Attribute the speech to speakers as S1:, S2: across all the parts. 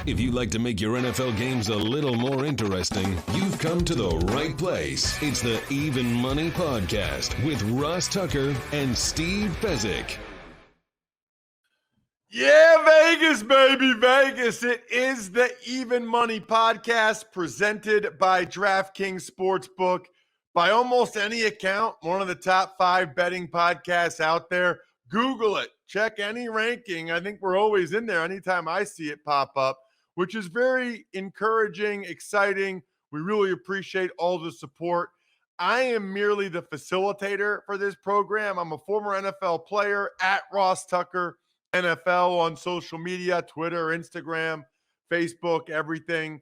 S1: If you'd like to make your NFL games a little more interesting, you've come to the right place. It's the Even Money Podcast with Ross Tucker and Steve Fezzik.
S2: Yeah, Vegas, baby, Vegas. It is the Even Money Podcast presented by DraftKings Sportsbook. By almost any account, one of the top 5 betting podcasts out there. Google it. Check any ranking. I think we're always in there anytime I see it pop up, which is very encouraging, exciting. We really appreciate all the support. I am merely the facilitator for this program. I'm a former NFL player at Ross Tucker NFL on social media, Twitter, Instagram, Facebook, everything.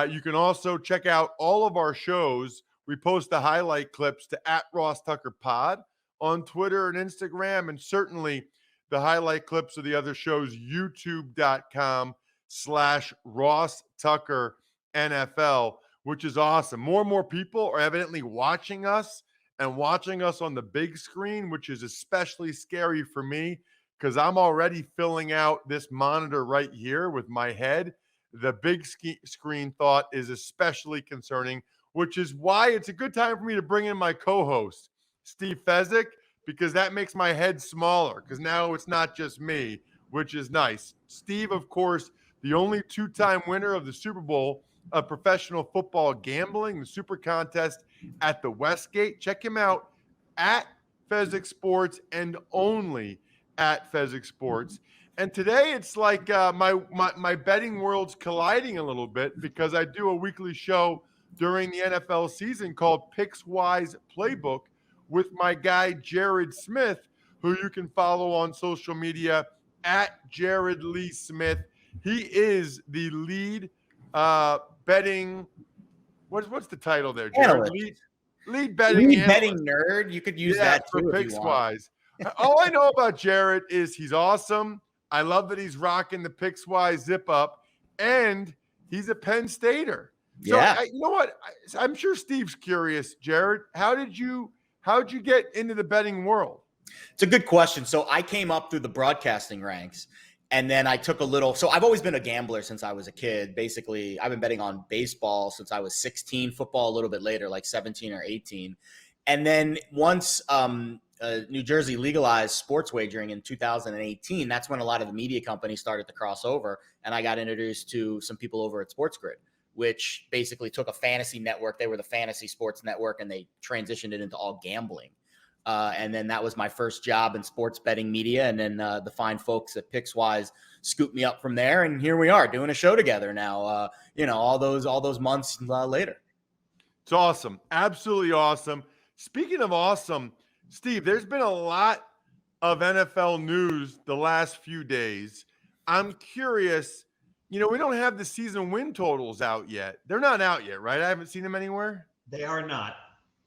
S2: You can also check out all of our shows. We post the highlight clips to at Ross Tucker Pod on Twitter and Instagram, and certainly the highlight clips of the other shows, youtube.com/Ross Tucker NFL, which is awesome. More and more people are evidently watching us and watching us on the big screen, which is especially scary for me because I'm already filling out this monitor right here with my head. The big screen thought is especially concerning, which is why it's a good time for me to bring in my co-host, Steve Fezzik, because that makes my head smaller because now it's not just me, which is nice. Steve, of course, the only 2-time winner of the Super Bowl of professional football gambling, the Super Contest at the Westgate. Check him out at Fezzik Sports and only at Fezzik Sports. And today it's like my betting world's colliding a little bit because I do a weekly show during the NFL season called Pickswise Playbook with my guy Jared Smith, who you can follow on social media at Jared Lee Smith. He is the lead betting. What's the title there, Jared? Lead betting
S3: nerd. You could use that too,
S2: for Pickswise. All I know about Jared is he's awesome. I love that he's rocking the Pickswise zip up, and he's a Penn Stater. So
S3: yeah.
S2: You know what? I'm sure Steve's curious, Jared. How'd you get into the betting world?
S3: It's a good question. So I came up through the broadcasting ranks, and then I took so I've always been a gambler since I was a kid. Basically, I've been betting on baseball since I was 16, football a little bit later, like 17 or 18. And then once New Jersey legalized sports wagering in 2018, that's when a lot of the media companies started to cross over, and I got introduced to some people over at Sports Grid, which basically took a fantasy network. They were the fantasy sports network, and they transitioned it into all gambling. And then that was my first job in sports betting media. And then the fine folks at Pickswise scooped me up from there. And here we are doing a show together now, all those months later.
S2: It's awesome. Absolutely awesome. Speaking of awesome, Steve, there's been a lot of NFL news the last few days. I'm curious, we don't have the season win totals out yet. They're not out yet, right? I haven't seen them anywhere.
S4: They are not.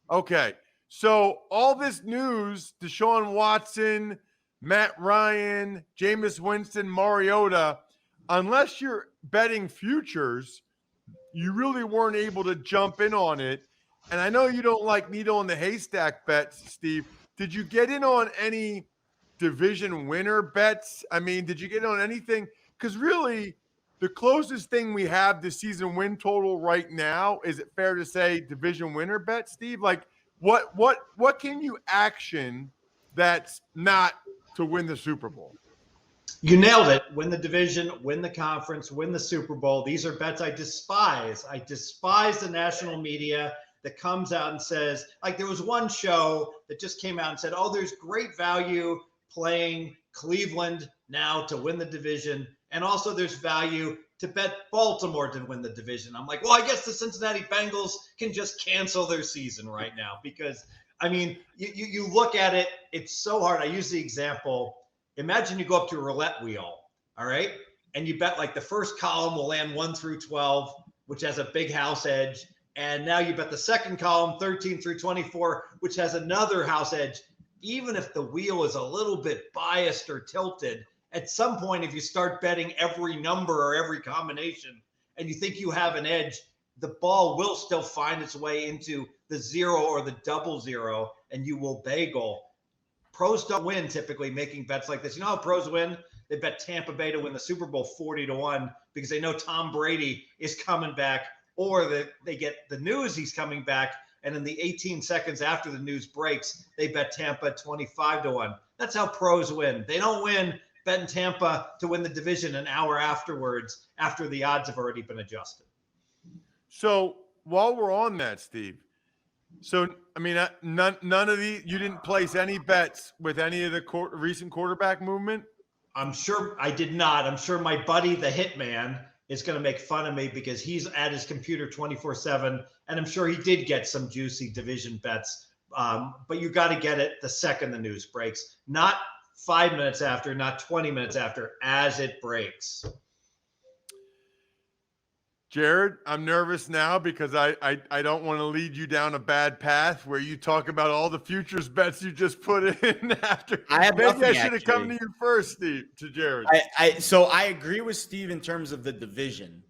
S2: Okay. So all this news, Deshaun Watson, Matt Ryan, Jameis Winston, Mariota, unless you're betting futures, you really weren't able to jump in on it. And I know you don't like needle in the haystack bets, Steve. Did you get in on any division winner bets? I mean, did you get on anything? Because really, the closest thing we have to season win total right now, is it fair to say division winner bet, Steve? Like, what can you action that's not to win the Super Bowl?
S4: You nailed it. Win the division, win the conference, win the Super Bowl. These are bets I despise. I despise the national media that comes out and says, like there was one show that just came out and said, oh, there's great value playing Cleveland now to win the division. And also there's value to bet Baltimore to win the division. I'm like, well, I guess the Cincinnati Bengals can just cancel their season right now because, I mean, you look at it, it's so hard. I use the example. Imagine you go up to a roulette wheel, all right? And you bet like the first column will land 1 through 12, which has a big house edge. And now you bet the second column, 13 through 24, which has another house edge. Even if the wheel is a little bit biased or tilted, at some point, if you start betting every number or every combination and you think you have an edge, the ball will still find its way into the 0 or the double 0, and you will bagel. Pros don't win typically making bets like this. You know how pros win? They bet Tampa Bay to win the Super Bowl 40-1 because they know Tom Brady is coming back, or they get the news he's coming back, and in the 18 seconds after the news breaks, they bet Tampa 25-1. That's how pros win. They don't win betting Tampa to win the division an hour afterwards, after the odds have already been adjusted.
S2: So while we're on that, Steve, so I mean, none of you didn't place any bets with any of the recent quarterback movement?
S4: I'm sure I did not. I'm sure my buddy, the Hitman, is going to make fun of me because he's at his computer 24/7, and I'm sure he did get some juicy division bets. But you got to get it the second the news breaks, not 5 minutes after, not 20 minutes after, as it breaks.
S2: Jared, I'm nervous now because I don't want to lead you down a bad path where you talk about all the futures bets you just put in after. Maybe I should have come to you first, Steve, to Jared.
S3: So I agree with Steve in terms of the division.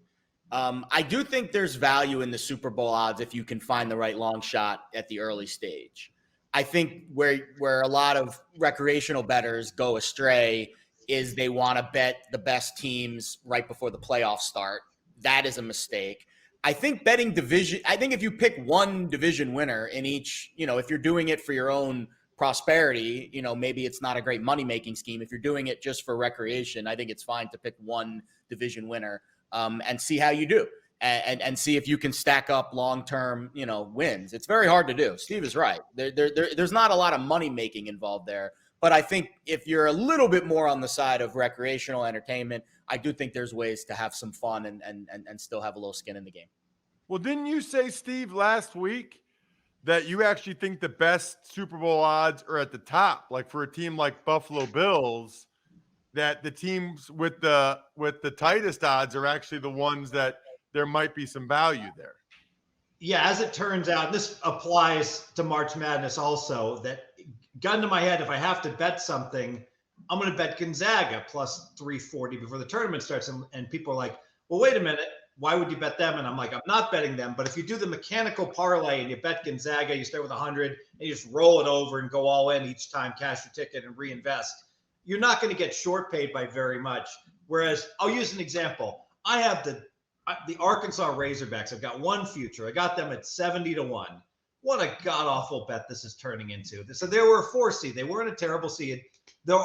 S3: I do think there's value in the Super Bowl odds if you can find the right long shot at the early stage. I think where a lot of recreational bettors go astray is they want to bet the best teams right before the playoffs start. That is a mistake. I think betting division, I think if you pick one division winner in each, if you're doing it for your own prosperity, maybe it's not a great money-making scheme. If you're doing it just for recreation, I think it's fine to pick one division winner and see how you do and see if you can stack up long-term, wins. It's very hard to do. Steve is right. There's not a lot of money-making involved there. But I think if you're a little bit more on the side of recreational entertainment, I do think there's ways to have some fun and still have a little skin in the game.
S2: Well, didn't you say, Steve, last week that you actually think the best Super Bowl odds are at the top? Like for a team like Buffalo Bills, that the teams with the tightest odds are actually the ones that there might be some value there.
S4: Yeah, as it turns out, this applies to March Madness also, that gun to my head, if I have to bet something, I'm going to bet Gonzaga plus 340 before the tournament starts. And people are like, well, wait a minute. Why would you bet them? And I'm like, I'm not betting them. But if you do the mechanical parlay and you bet Gonzaga, you start with 100 and you just roll it over and go all in each time, cash your ticket and reinvest, you're not going to get short paid by very much. Whereas I'll use an example. I have the Arkansas Razorbacks. I've got one future. I got them at 70-1. What a god-awful bet this is turning into. So they were a 4 seed. They weren't a terrible seed. They've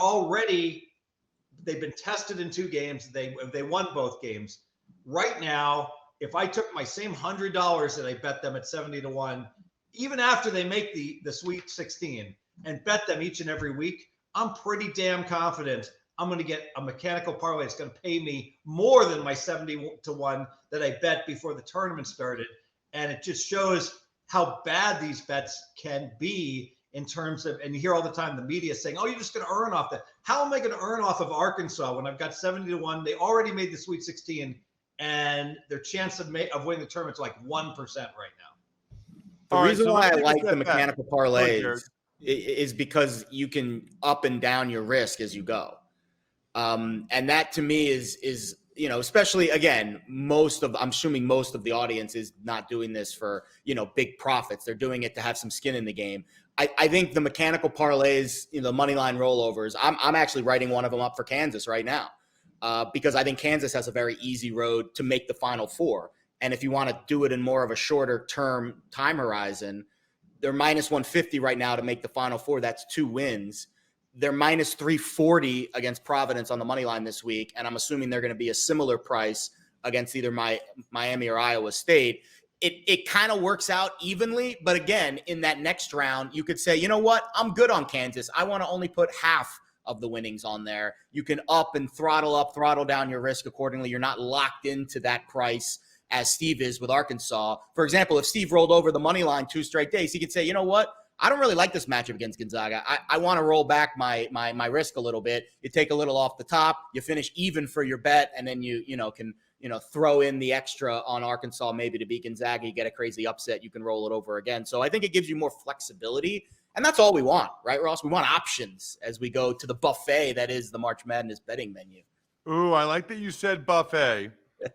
S4: been tested in 2 games. They won both games. Right now, if I took my same $100 that I bet them at 70-1, even after they make the Sweet 16 and bet them each and every week, I'm pretty damn confident I'm going to get a mechanical parlay that's going to pay me more than my 70-1 that I bet before the tournament started. And it just shows how bad these bets can be in terms of, and you hear all the time the media saying, oh, you're just going to earn off that. How am I going to earn off of Arkansas when I've got 70-1? They already made the Sweet 16 and their chance of winning the tournament is like 1% right now.
S3: The reason why I like the mechanical parlays is because you can up and down your risk as you go. And that to me is, especially again, I'm assuming most of the audience is not doing this for, big profits. They're doing it to have some skin in the game. I think the mechanical parlays, the money line rollovers, I'm actually writing one of them up for Kansas right now because I think Kansas has a very easy road to make the Final Four. And if you want to do it in more of a shorter term time horizon, they're minus 150 right now to make the Final Four. That's 2 wins. They're minus 340 against Providence on the money line this week. And I'm assuming they're going to be a similar price against either Miami or Iowa State. It kind of works out evenly. But again, in that next round, you could say, you know what? I'm good on Kansas. I want to only put half of the winnings on there. You can up, throttle down your risk accordingly. You're not locked into that price as Steve is with Arkansas. For example, if Steve rolled over the money line 2 straight days, he could say, you know what? I don't really like this matchup against Gonzaga. I want to roll back my risk a little bit. You take a little off the top, you finish even for your bet, and then you can throw in the extra on Arkansas maybe to beat Gonzaga. You get a crazy upset, you can roll it over again. So I think it gives you more flexibility, and that's all we want, right, Ross? We want options as we go to the buffet that is the March Madness betting menu.
S2: Ooh, I like that you said buffet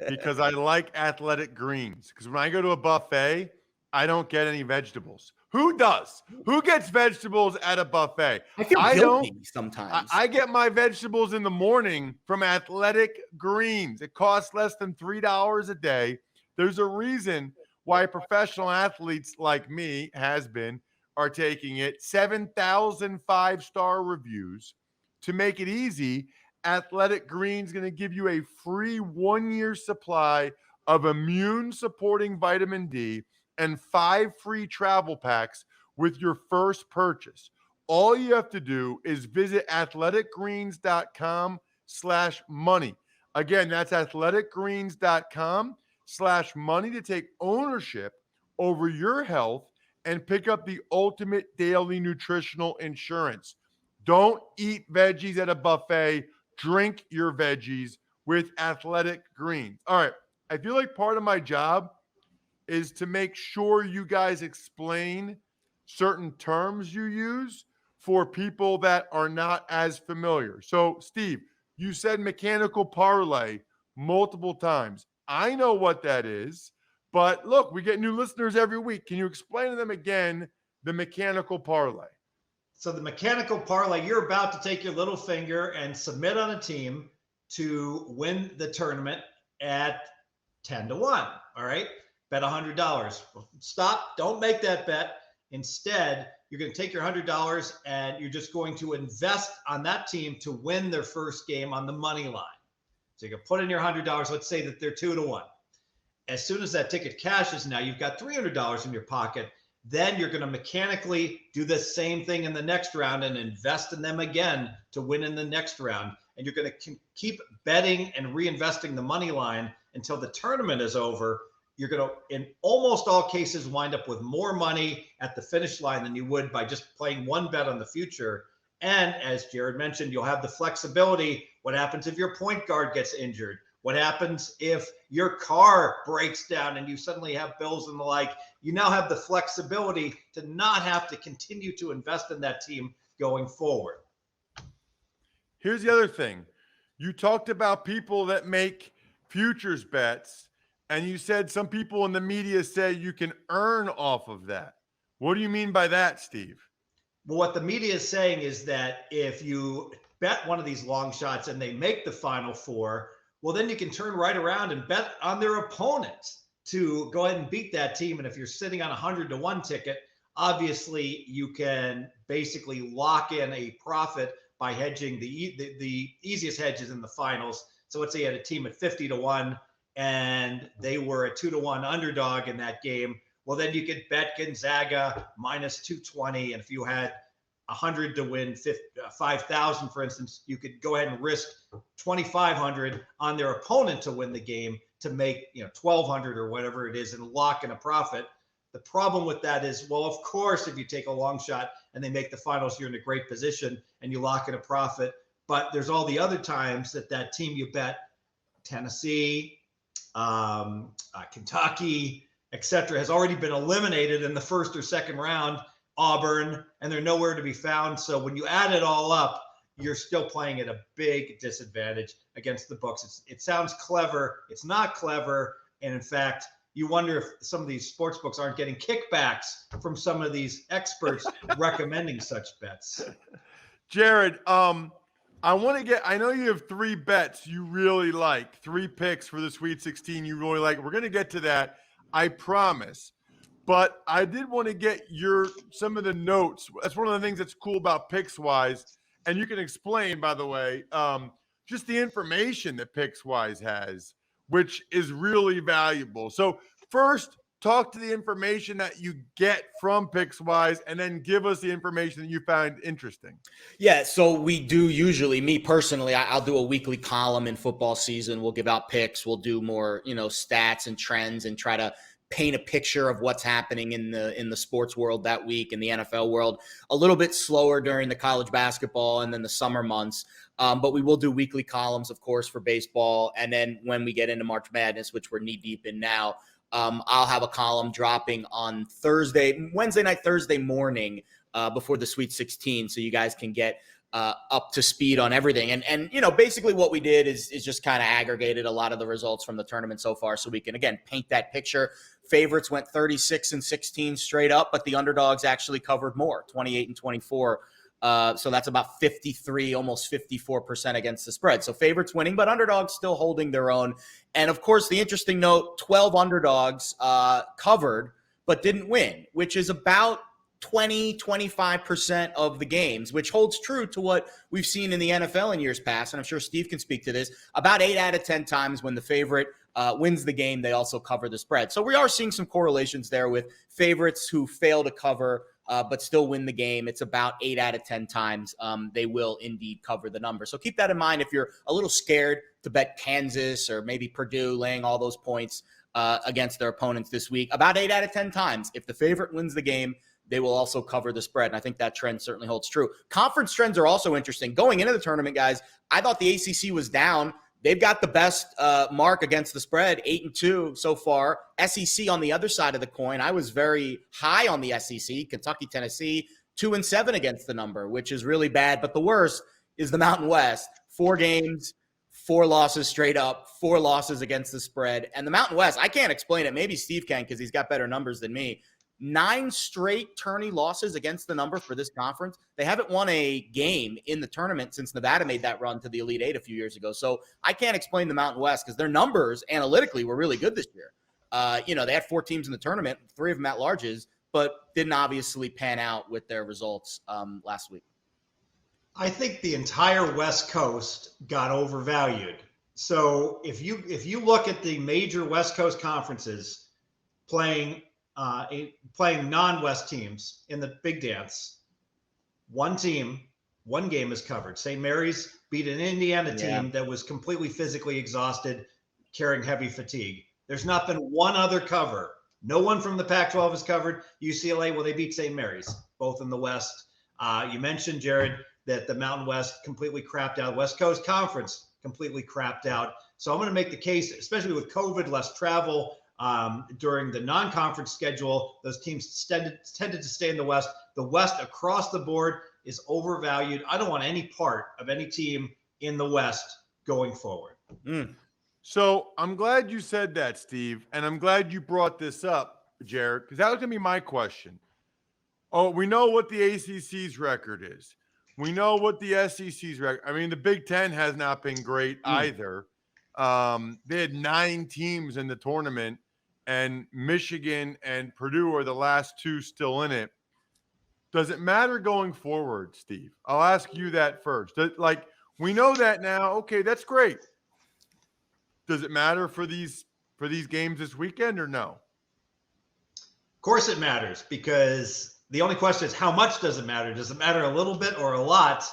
S2: because I like athletic greens. Because when I go to a buffet, I don't get any vegetables. Who does? Who gets vegetables at a buffet?
S3: I feel guilty sometimes.
S2: I get my vegetables in the morning from Athletic Greens. It costs less than $3 a day. There's a reason why professional athletes like me are taking it. 7,000 5-star reviews. To make it easy, Athletic Greens going to give you a free 1-year supply of immune-supporting vitamin D and 5 free travel packs with your first purchase. All you have to do is visit athleticgreens.com/money. Again, that's athleticgreens.com/money to take ownership over your health and pick up the ultimate daily nutritional insurance. Don't eat veggies at a buffet. Drink your veggies with Athletic Greens. All right. I feel like part of my job is to make sure you guys explain certain terms you use for people that are not as familiar. So, Steve, you said mechanical parlay multiple times. I know what that is, but look, we get new listeners every week. Can you explain to them again the mechanical parlay?
S4: So the mechanical parlay, you're about to take your little finger and submit on a team to win the tournament at 10-1. All right. Bet $100. Stop. Don't make that bet. Instead, you're going to take your $100 and you're just going to invest on that team to win their first game on the money line. So you can put in your $100. Let's say that they're 2-1. As soon as that ticket cashes, now you've got $300 in your pocket. Then you're going to mechanically do the same thing in the next round and invest in them again to win in the next round. And you're going to keep betting and reinvesting the money line until the tournament is over. You're going to, in almost all cases, wind up with more money at the finish line than you would by just playing one bet on the future. And as Jared mentioned, you'll have the flexibility. What happens if your point guard gets injured? What happens if your car breaks down and you suddenly have bills and the like? You now have the flexibility to not have to continue to invest in that team going forward.
S2: Here's the other thing. You talked about people that make futures bets, and you said some people in the media say you can earn off of that. What do you mean by that, Steve?
S4: Well, what the media is saying is that if you bet one of these long shots and they make the Final Four, well, then you can turn right around and bet on their opponents to go ahead and beat that team. And if you're sitting on a 100-1 ticket, obviously you can basically lock in a profit by hedging. The easiest hedges in the finals. So let's say you had a team at 50-1 and they were a 2-1 underdog in that game. Well, then you could bet Gonzaga minus 220. And if you had 100 to win 5,000, for instance, you could go ahead and risk 2,500 on their opponent to win the game to make 1,200 or whatever it is and lock in a profit. The problem with that is, well, of course, if you take a long shot and they make the finals, you're in a great position and you lock in a profit. But there's all the other times that team you bet, Tennessee, Kentucky, etc., has already been eliminated in the first or second round. Auburn, and they're nowhere to be found. So when you add it all up, you're still playing at a big disadvantage against the books. It sounds clever. It's not clever. And in fact, you wonder if some of these sports books aren't getting kickbacks from some of these experts recommending such bets.
S2: Jared, I know you have 3 bets you really like, 3 picks for the Sweet 16 you really like. We're going to get to that, I promise. But I did want to get some of the notes. That's one of the things that's cool about Pickswise. And you can explain, by the way, just the information that Pickswise has, which is really valuable. So first, talk to the information that you get from Pickswise, and then give us the information that you find interesting.
S3: Yeah, so we do usually, me personally, I'll do a weekly column in football season. We'll give out picks. We'll do more, stats and trends and try to paint a picture of what's happening in the sports world that week, in the NFL world. A little bit slower during the college basketball and then the summer months. But we will do weekly columns, of course, for baseball. And then when we get into March Madness, which we're knee deep in now, I'll have a column dropping on Thursday night, Thursday morning, before the Sweet 16. So you guys can get up to speed on everything. And basically what we did is just kind of aggregated a lot of the results from the tournament so far so we can, again, paint that picture. Favorites went 36-16 straight up, but the underdogs actually covered more, 28-24. So that's about 53, almost 54% against the spread. So favorites winning, but underdogs still holding their own. And of course, the interesting note, 12 underdogs covered, but didn't win, which is about 20-25% of the games, which holds true to what we've seen in the NFL in years past. And I'm sure Steve can speak to this. About 8 out of 10 times when the favorite wins the game, they also cover the spread. So we are seeing some correlations there with favorites who fail to cover but still win the game. It's about 8 out of 10 times they will indeed cover the number. So keep that in mind if you're a little scared to bet Kansas or maybe Purdue laying all those points against their opponents this week. About 8 out of 10 times, if the favorite wins the game, they will also cover the spread. And I think that trend certainly holds true. Conference trends are also interesting. Going into the tournament, guys, I thought the ACC was down. They've got the best mark against the spread, 8-2 so far. SEC on the other side of the coin, I was very high on the SEC. Kentucky, Tennessee, 2-7 against the number, which is really bad. But the worst is the Mountain West. 4 games, 4 losses straight up, 4 losses against the spread. And the Mountain West, I can't explain it. Maybe Steve can because he's got better numbers than me. 9 straight tourney losses against the number for this conference. They haven't won a game in the tournament since Nevada made that run to the Elite Eight a few years ago. So I can't explain the Mountain West because their numbers analytically were really good this year. They had 4 teams in the tournament, 3 of them at larges, but didn't obviously pan out with their results last week.
S4: I think the entire West Coast got overvalued. So if you look at the major West Coast conferences playing non-West teams in the Big Dance, one game is covered. St. Mary's beat an Indiana team that was completely physically exhausted, carrying heavy fatigue. There's not been one other cover. No one from the Pac-12 is covered. UCLA, well, they beat St. Mary's, both in the West. You mentioned, Jared, that the Mountain West completely crapped out. West Coast Conference completely crapped out. So I'm going to make the case, especially with COVID, less travel, during the non-conference schedule, those teams tended to stay in the West. The West across the board is overvalued. I don't want any part of any team in the West going forward.
S2: So I'm glad you said that, Steve, and I'm glad you brought this up, Jared, because that was going to be my question. Oh, we know what the ACC's record is. We know what the SEC's record. I mean, the Big Ten has not been great either. They had 9 teams in the tournament, and Michigan and Purdue are the last 2 still in it. Does it matter going forward, Steve? I'll ask you that first. We know that now. Okay, that's great. Does it matter for these games this weekend or no?
S4: Of course it matters, because the only question is how much does it matter? Does it matter a little bit or a lot?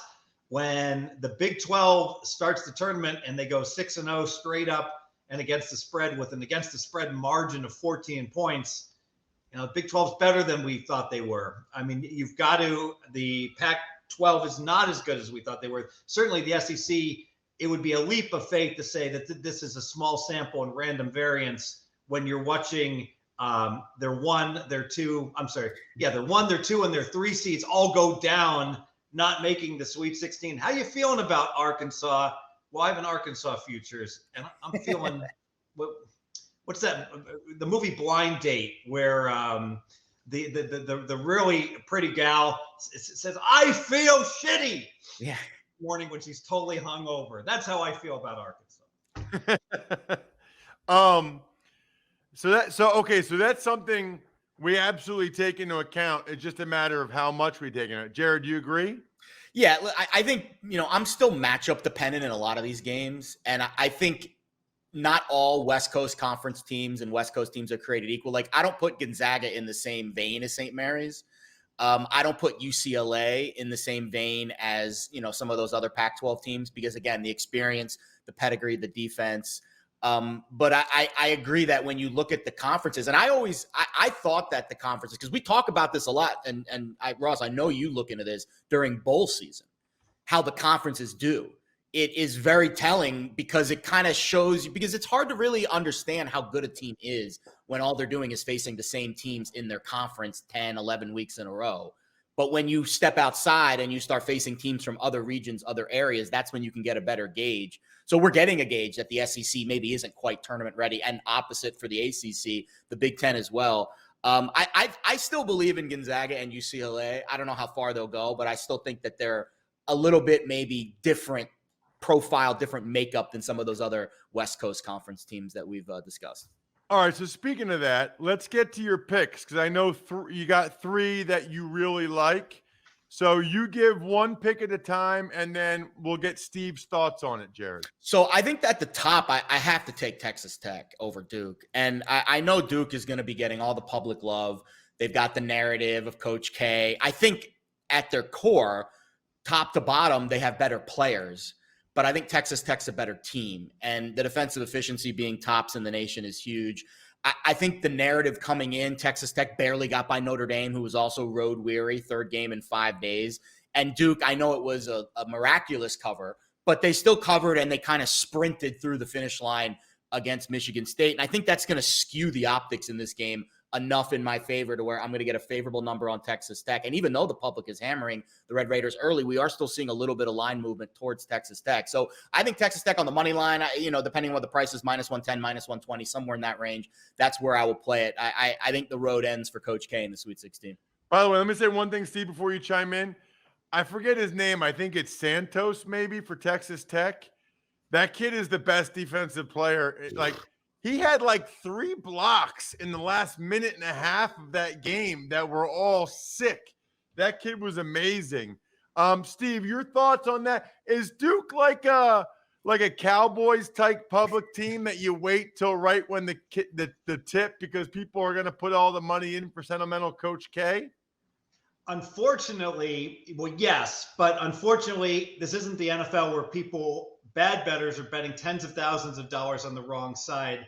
S4: When the Big 12 starts the tournament and they go 6-0 straight up and against the spread with an against the spread margin of 14 points, Big 12's better than we thought they were. I mean, the Pac-12 is not as good as we thought they were. Certainly the SEC, it would be a leap of faith to say that this is a small sample and random variance when you're watching their 1, their 2, their 1, their 2, and their 3 seeds all go down, not making the Sweet 16. How you feeling about Arkansas? Well, I have an Arkansas futures, and I'm feeling what's that? The movie Blind Date, where the really pretty gal says, "I feel shitty." Yeah. Morning when she's totally hungover. That's how I feel about
S2: Arkansas. So that's something we absolutely take into account. It's just a matter of how much we take into it. Jared, do you agree?
S3: Yeah, I think, I'm still matchup dependent in a lot of these games. And I think not all West Coast Conference teams and West Coast teams are created equal. Like, I don't put Gonzaga in the same vein as St. Mary's. I don't put UCLA in the same vein as, some of those other Pac-12 teams because, again, the experience, the pedigree, the defense. But I agree that when you look at the conferences, and I thought that the conferences, because we talk about this a lot, and Ross, I know you look into this during bowl season, how the conferences do. It is very telling because it kind of shows you, because it's hard to really understand how good a team is when all they're doing is facing the same teams in their conference 10, 11 weeks in a row. But when you step outside and you start facing teams from other regions, other areas, that's when you can get a better gauge. So we're getting a gauge that the SEC maybe isn't quite tournament ready, and opposite for the ACC, the Big Ten as well. I still believe in Gonzaga and UCLA. I don't know how far they'll go, but I still think that they're a little bit maybe different profile, different makeup than some of those other West Coast Conference teams that we've discussed.
S2: All right, so speaking of that, let's get to your picks because I know you got 3 that you really like. So you give one pick at a time, and then we'll get Steve's thoughts on it, Jared.
S3: So I think that at the top, I have to take Texas Tech over Duke. And I know Duke is going to be getting all the public love. They've got the narrative of Coach K. I think at their core, top to bottom, they have better players. But I think Texas Tech's a better team. And the defensive efficiency being tops in the nation is huge. I think the narrative coming in, Texas Tech barely got by Notre Dame, who was also road weary, 3rd game in 5 days. And Duke, I know it was a miraculous cover, but they still covered and they kind of sprinted through the finish line against Michigan State. And I think that's going to skew the optics in this game enough in my favor to where I'm going to get a favorable number on Texas Tech. And even though the public is hammering the Red Raiders early, we are still seeing a little bit of line movement towards Texas Tech. So I think Texas Tech on the money line, depending on what the price is, -110, -120, somewhere in that range, that's where I will play it. I think the road ends for Coach K in the Sweet 16.
S2: By the way, let me say one thing, Steve, before you chime in. I forget his name. I think it's Santos maybe for Texas Tech. That kid is the best defensive player. He had 3 blocks in the last minute and a half of that game that were all sick. That kid was amazing. Steve, your thoughts on that? Is Duke like a Cowboys type public team that you wait till right when the tip because people are going to put all the money in for sentimental Coach K?
S4: Unfortunately, well, yes, but unfortunately, this isn't the NFL where bad bettors are betting tens of thousands of dollars on the wrong side.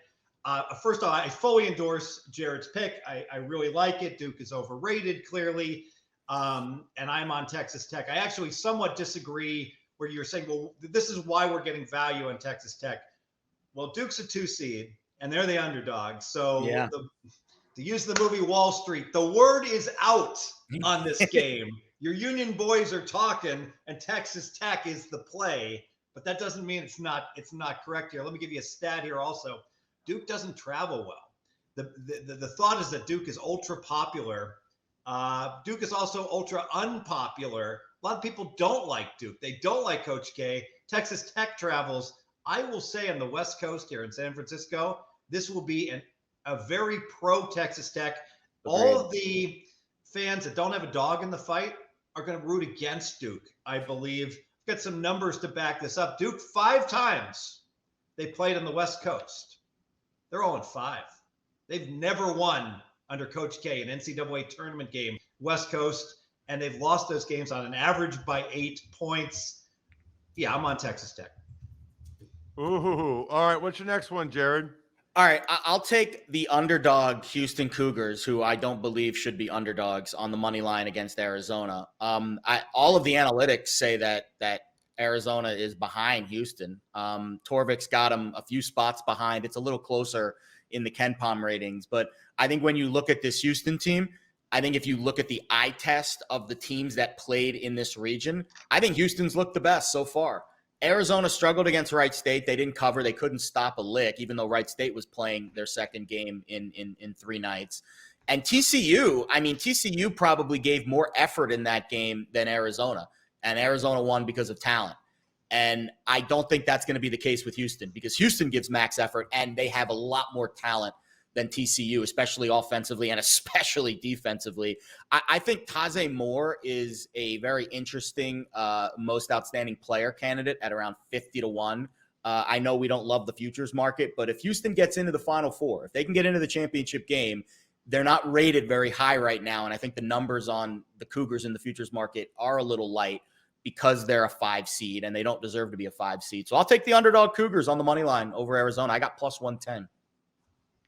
S4: First of all, I fully endorse Jared's pick. I really like it. Duke is overrated, clearly. And I'm on Texas Tech. I actually somewhat disagree where you're saying, well, this is why we're getting value on Texas Tech. Well, Duke's a 2 seed, and they're the underdog. So to use the movie Wall Street, the word is out on this game. Your Union boys are talking, and Texas Tech is the play. But that doesn't mean it's not correct here. Let me give you a stat here also. Duke doesn't travel well. The thought is that Duke is ultra popular. Duke is also ultra unpopular. A lot of people don't like Duke. They don't like Coach K. Texas Tech travels. I will say on the West Coast here in San Francisco, this will be a very pro Texas Tech. All of the fans that don't have a dog in the fight are going to root against Duke, I believe. I've got some numbers to back this up. Duke, 5 times they played on the West Coast. They're 0-5. They've never won under Coach K, an NCAA tournament game, West Coast, and they've lost those games on an average by 8 points. Yeah, I'm on Texas Tech.
S2: Ooh, all right. What's your next one, Jared?
S3: All right, I'll take the underdog Houston Cougars, who I don't believe should be underdogs, on the money line against Arizona. All of the analytics say that Arizona is behind Houston. Torvik's got them a few spots behind. It's a little closer in the KenPom ratings. But I think when you look at this Houston team, I think if you look at the eye test of the teams that played in this region, I think Houston's looked the best so far. Arizona struggled against Wright State. They didn't cover. They couldn't stop a lick, even though Wright State was playing their second game in 3 nights. And TCU probably gave more effort in that game than Arizona. And Arizona won because of talent. And I don't think that's going to be the case with Houston because Houston gives max effort and they have a lot more talent than TCU, especially offensively and especially defensively. I think Taze Moore is a very interesting most outstanding player candidate at around 50-1. I know we don't love the futures market, but if Houston gets into the Final Four, if they can get into the championship game, they're not rated very high right now. And I think the numbers on the Cougars in the futures market are a little light because they're a 5 seed and they don't deserve to be a 5 seed. So I'll take the underdog Cougars on the money line over Arizona. I got +110.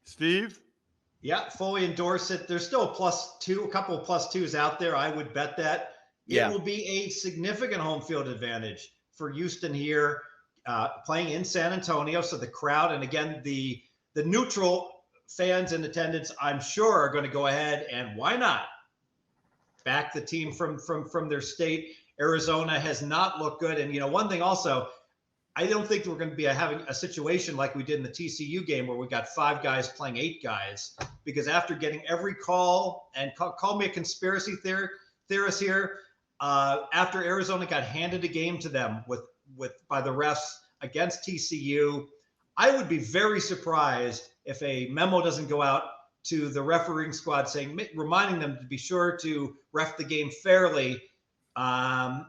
S2: Steve?
S4: Yeah, fully endorse it. There's still a couple of +2s out there. I would bet that. It will be a significant home field advantage for Houston here, playing in San Antonio. So the crowd, and again, the neutral fans in attendance, I'm sure, are going to go ahead and why not back the team from their state. Arizona has not looked good. And, one thing also, I don't think we're going to be having a situation like we did in the TCU game where we got 5 guys playing 8 guys, because after getting every call, and call me a conspiracy theorist here, after Arizona got handed a game to them by the refs against TCU, I would be very surprised if a memo doesn't go out to the refereeing squad reminding them to be sure to ref the game fairly,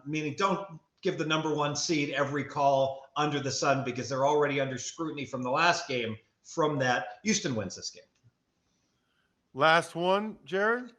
S4: meaning don't give the number 1 seed every call under the sun, because they're already under scrutiny from the last game. From that, Houston wins this game.
S2: Last one, Jared?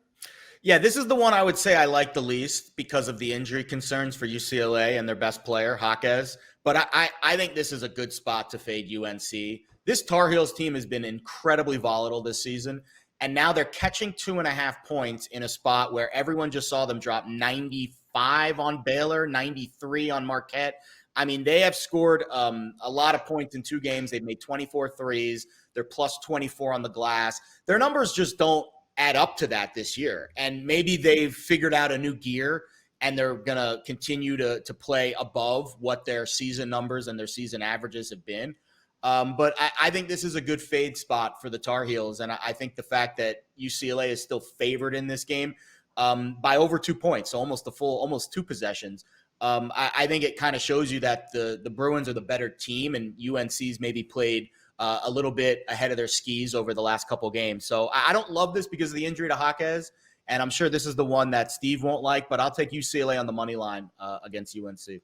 S3: Yeah, this is the one I would say I like the least because of the injury concerns for UCLA and their best player, Jaquez. But I think this is a good spot to fade UNC. This Tar Heels team has been incredibly volatile this season, and now they're catching 2.5 points in a spot where everyone just saw them drop 95 on Baylor, 93 on Marquette. I mean, they have scored a lot of points in 2 games. They've made 24 threes. They're plus 24 on the glass. Their numbers just don't add up to that this year. And maybe they've figured out a new gear and they're going to continue to play above what their season numbers and their season averages have been. But I think this is a good fade spot for the Tar Heels. And I think the fact that UCLA is still favored in this game by over 2 points, so almost 2 possessions. I think it kind of shows you that the Bruins are the better team, and UNC's maybe played a little bit ahead of their skis over the last couple games. So I don't love this because of the injury to Jaquez, and I'm sure this is the one that Steve won't like, but I'll take UCLA on the money line against UNC.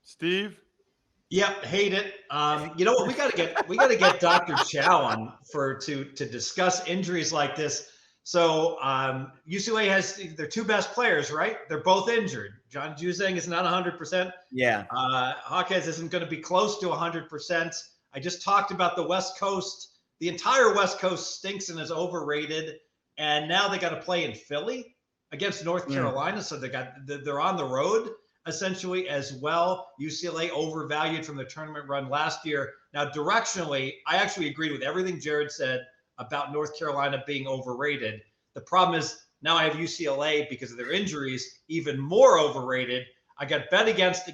S2: Steve?
S4: Yep, hate it. You know what? We got to get Dr. Chow on to discuss injuries like this. So UCLA has their 2 best players, right? They're both injured. John Juzang is not 100%.
S3: Yeah.
S4: Jaquez isn't going to be close to 100%. I just talked about the West Coast. The entire West Coast stinks and is overrated. And now they got to play in Philly against North Carolina. So they're on the road essentially as well. UCLA overvalued from the tournament run last year. Now, directionally, I actually agreed with everything Jared said about North Carolina being overrated. The problem is now I have UCLA because of their injuries even more overrated. I got bet against.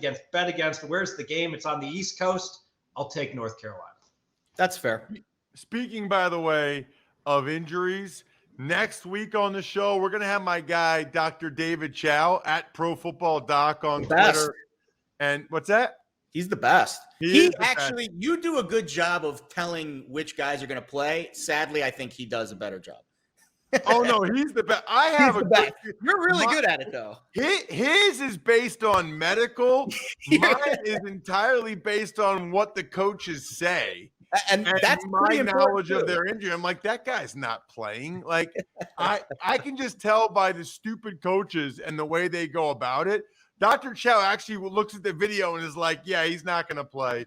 S4: Where's the game? It's on the East Coast. I'll take North Carolina.
S3: That's fair.
S2: Speaking, by the way, of injuries, next week on the show, we're going to have my guy, Dr. David Chow at Pro Football Doc on Twitter. And what's that?
S3: He's the best.
S2: He
S3: actually, you do a good job of telling which guys are going to play. Sadly, I think he does a better job.
S2: Oh, no, he's the best.
S3: You're really good at it, though.
S2: His is based on medical. Mine is entirely based on what the coaches say.
S3: And that's
S2: my knowledge of their injury. I'm like, that guy's not playing. Like, I can just tell by the stupid coaches and the way they go about it. Dr. Chow actually looks at the video and is like, yeah, he's not going to play.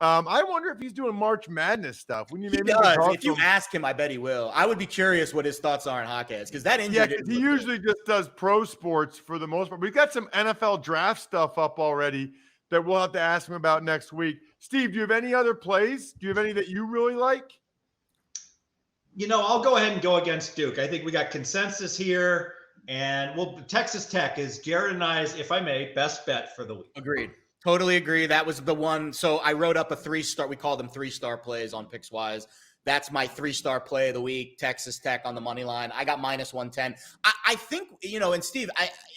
S2: I wonder if he's doing March Madness stuff.
S3: He does. If you ask him, I bet he will. I would be curious what his thoughts are on Jaquez, because that injury.
S2: Yeah, he usually just does pro sports for the most part. We've got some NFL draft stuff up already that we'll have to ask him about next week. Steve, do you have any other plays? Do you have any that you really like?
S4: I'll go ahead and go against Duke. I think we got consensus here. And Texas Tech is Jared and I's, if I may, best bet for the week.
S3: Agreed. Totally agree. That was the one. So I wrote up a 3-star. We call them 3-star plays on Pickswise. That's my 3-star play of the week. Texas Tech on the money line. I got minus 110. I think, and Steve,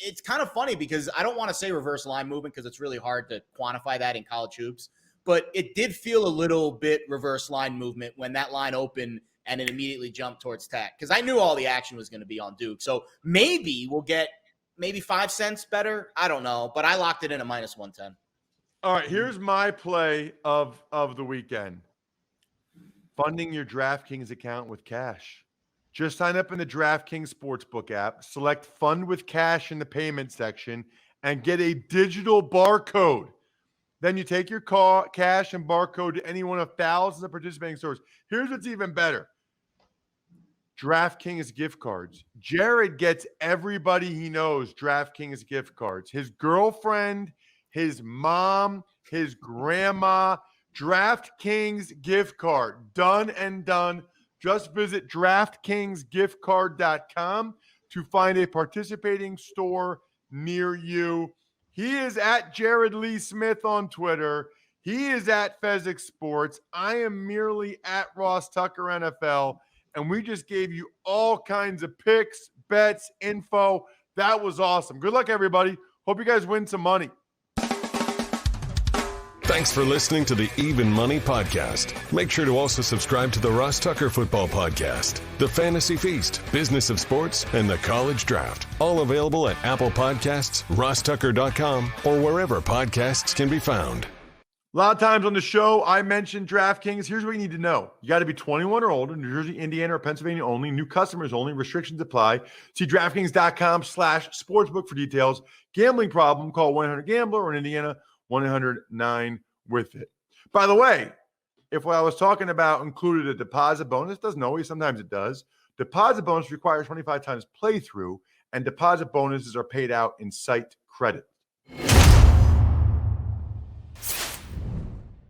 S3: it's kind of funny because I don't want to say reverse line movement because it's really hard to quantify that in college hoops. But it did feel a little bit reverse line movement when that line opened and it immediately jumped towards Tech, because I knew all the action was going to be on Duke. So maybe we'll get 5 cents better. I don't know, but I locked it in at minus 110.
S2: All right, here's my play of the weekend. Funding your DraftKings account with cash. Just sign up in the DraftKings Sportsbook app, select Fund with Cash in the payment section, and get a digital barcode. Then you take your cash and barcode to any one of thousands of participating stores. Here's what's even better. DraftKings gift cards. Jared gets everybody he knows DraftKings gift cards. His girlfriend, his mom, his grandma. DraftKings gift card. Done and done. Just visit DraftKingsGiftCard.com to find a participating store near you. He is at Jared Lee Smith on Twitter. He is at Fezzik Sports. I am merely at Ross Tucker NFL. And we just gave you all kinds of picks, bets, info. That was awesome. Good luck, everybody. Hope you guys win some money.
S1: Thanks for listening to the Even Money Podcast. Make sure to also subscribe to the Ross Tucker Football Podcast, the Fantasy Feast, Business of Sports, and the College Draft. All available at Apple Podcasts, rosstucker.com, or wherever podcasts can be found.
S2: A lot of times on the show, I mentioned DraftKings. Here's what you need to know. You got to be 21 or older, New Jersey, Indiana, or Pennsylvania only. New customers only. Restrictions apply. See DraftKings.com/sportsbook for details. Gambling problem, call 1-800-GAMBLER, or in Indiana, 1-800-9-WITH-IT. By the way, if what I was talking about included a deposit bonus, doesn't always, sometimes it does. Deposit bonus requires 25 times playthrough, and deposit bonuses are paid out in site credit.